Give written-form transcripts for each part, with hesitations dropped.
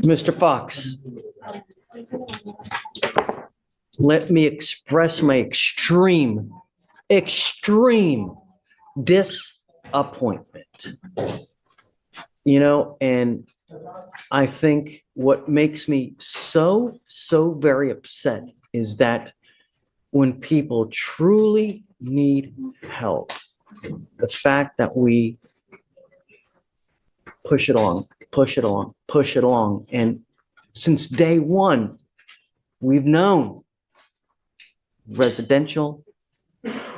Mr. Fox, let me express my extreme disappointment. You know, and I think what makes me so very upset is that when people truly need help, the fact that we push it along. And since day one, we've known residential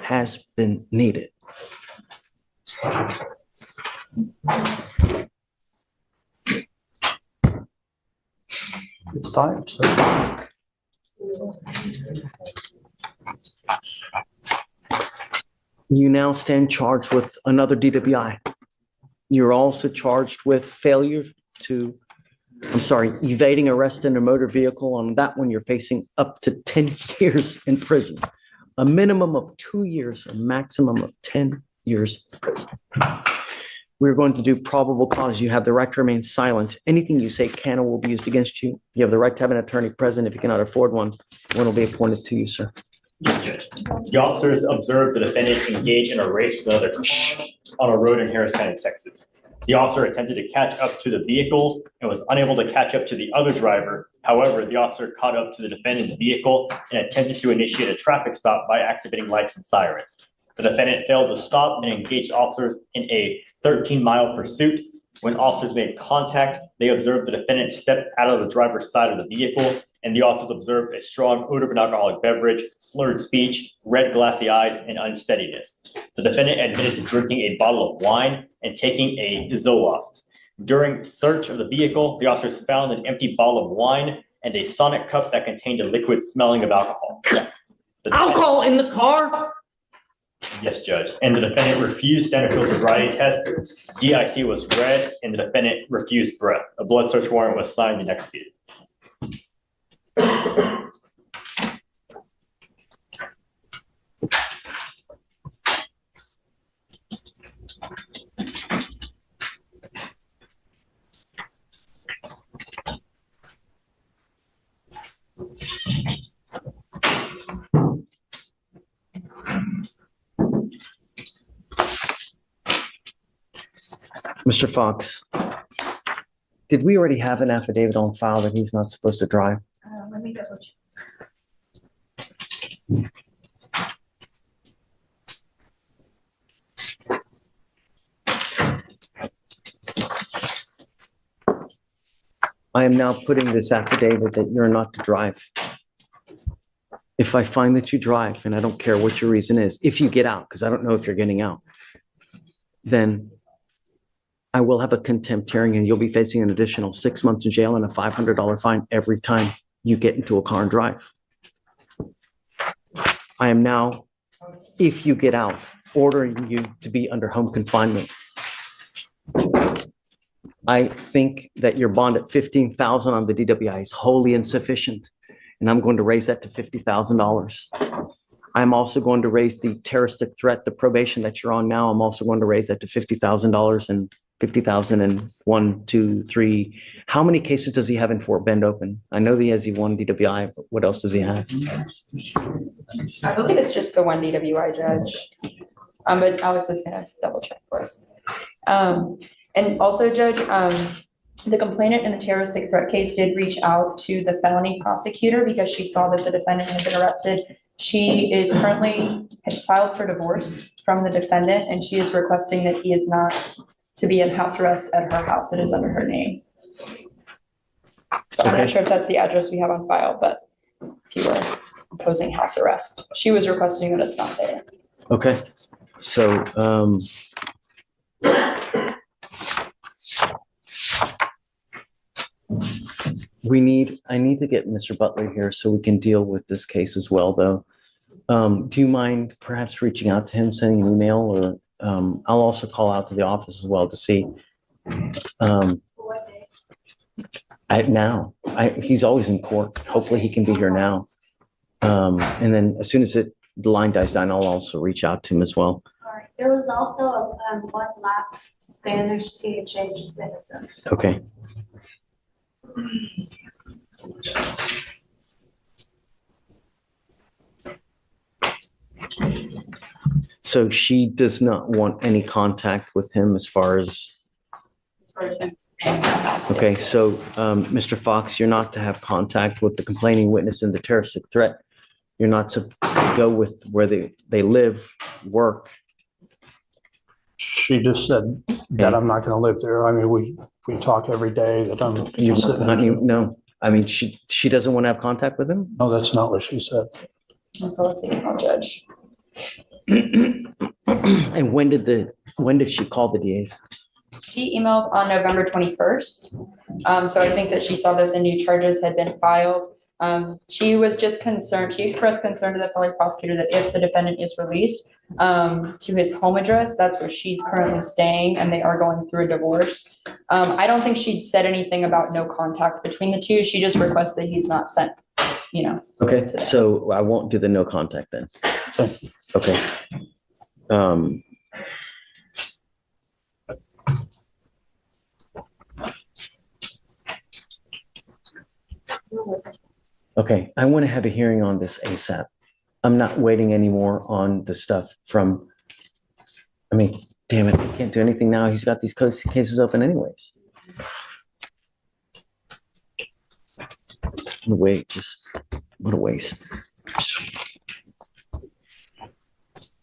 has been needed. It's time. So. You now stand charged with another DWI. You're also charged with evading arrest in a motor vehicle. On that one, you're facing up to 10 years in prison, a minimum of 2 years, a maximum of 10 years in prison. We're going to do probable cause. You have the right to remain silent. Anything you say can or will be used against you. You have the right to have an attorney present. If you cannot afford one will be appointed to you, sir. The officers observed the defendant engage in a race with another car on a road in Harris County, Texas. The officer attempted to catch up to the vehicles and was unable to catch up to the other driver. However, the officer caught up to the defendant's vehicle and attempted to initiate a traffic stop by activating lights and sirens. The defendant failed to stop and engaged officers in a 13-mile pursuit. When officers made contact, they observed the defendant step out of the driver's side of the vehicle, and the officers observed a strong odor of an alcoholic beverage, slurred speech, red glassy eyes, and unsteadiness. The defendant admitted to drinking a bottle of wine and taking a Zoloft. During search of the vehicle, the officers found an empty bottle of wine and a Sonic cup that contained a liquid smelling of alcohol. Alcohol in the car? Yes, Judge. And the defendant refused standard field sobriety test. DIC was read, and the defendant refused breath. A blood search warrant was signed and executed. Mr. Fox, did we already have an affidavit on file that he's not supposed to drive? Let me double check. I am now putting this affidavit that you're not to drive. If I find that you drive, and I don't care what your reason is, if you get out, because I don't know if you're getting out, then I will have a contempt hearing and you'll be facing an additional 6 months in jail and a $500 fine every time you get into a car and drive. I am now, if you get out, ordering you to be under home confinement. I think that your bond at $15,000 on the DWI is wholly insufficient, and I'm going to raise that to $50,000. I'm also going to raise the terroristic threat, the probation that you're on now. I'm also going to raise that to $50,000 and 50,000 and 1, 2, 3. How many cases does he have in Fort Bend open? I know he has one DWI, but what else does he have? I believe it's just the one DWI, Judge. But Alex is gonna double check for us. And also, Judge, the complainant in the terroristic threat case did reach out to the felony prosecutor because she saw that the defendant had been arrested. She is currently has filed for divorce from the defendant, and she is requesting that he is not to be in house arrest at her house. It is under her name. So I'm not sure if that's the address we have on file, but if you were opposing house arrest, she was requesting that it's not there. Okay, so I need to get Mr. Butler here so we can deal with this case as well, though. Do you mind perhaps reaching out to him, sending an email, or I'll also call out to the office as well to see. He's always in court. Hopefully he can be here now. And then as soon as the line dies down, I'll also reach out to him as well. All right. There was also one last Spanish THA just citizen. Okay. So she does not want any contact with him as far as, okay, so, Mr. Fox, you're not to have contact with the complaining witness and the terroristic threat. You're not to go with where they live, work. She just said that I'm not going to live there. I mean, we talk every day that I'm You, sitting I in mean, jail. no, I mean, she doesn't want to have contact with him? No, that's not what she said. I'll go with the email, Judge. And when did she call the DAs? She emailed on November 21st. So I think that she saw that the new charges had been filed. She was just concerned, she expressed concern to the fellow prosecutor that if the defendant is released to his home address, that's where she's currently staying, and they are going through a divorce. I don't think she'd said anything about no contact between the two. She just requests that he's not sent, Okay, so I won't do the no contact then. Okay. Okay, I want to have a hearing on this ASAP. I'm not waiting anymore on the stuff from, I mean, damn it, I can't do anything now. He's got these cases open anyways. Wait, just what a waste.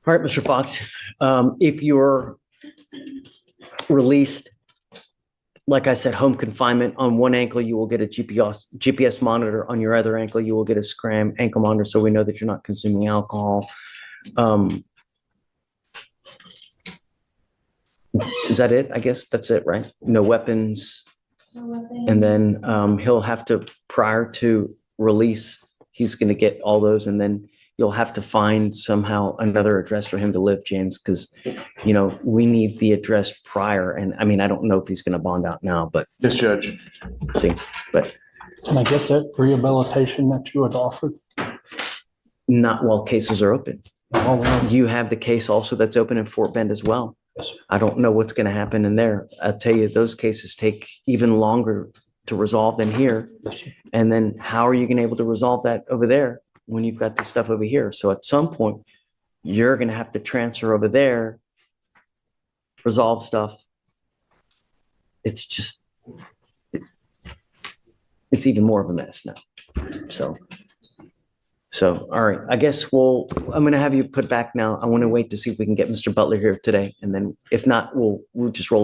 All right, Mr. Fox, if you're released, like I said, home confinement, on one ankle, you will get a GPS monitor. On your other ankle, you will get a SCRAM ankle monitor, so we know that you're not consuming alcohol. Is that it? I guess that's it, right? No weapons. And then he'll have to, prior to release, he's going to get all those, and then you'll have to find somehow another address for him to live, James, because, we need the address prior. And I mean, I don't know if he's going to bond out now, but Yes, Judge. see, but Can I get that rehabilitation that you had offered? not while cases are open. All along? You have the case also that's open in Fort Bend as well. Yes, sir. I don't know what's going to happen in there. I'll tell you, those cases take even longer to resolve than here. Yes, sir. And then how are you going to be able to resolve that over there when you've got this stuff over here? So at some point, you're going to have to transfer over there, resolve stuff. It's just, it's even more of a mess now. So, all right, I guess I'm going to have you put back now. I want to wait to see if we can get Mr. Butler here today. And then if not, we'll just roll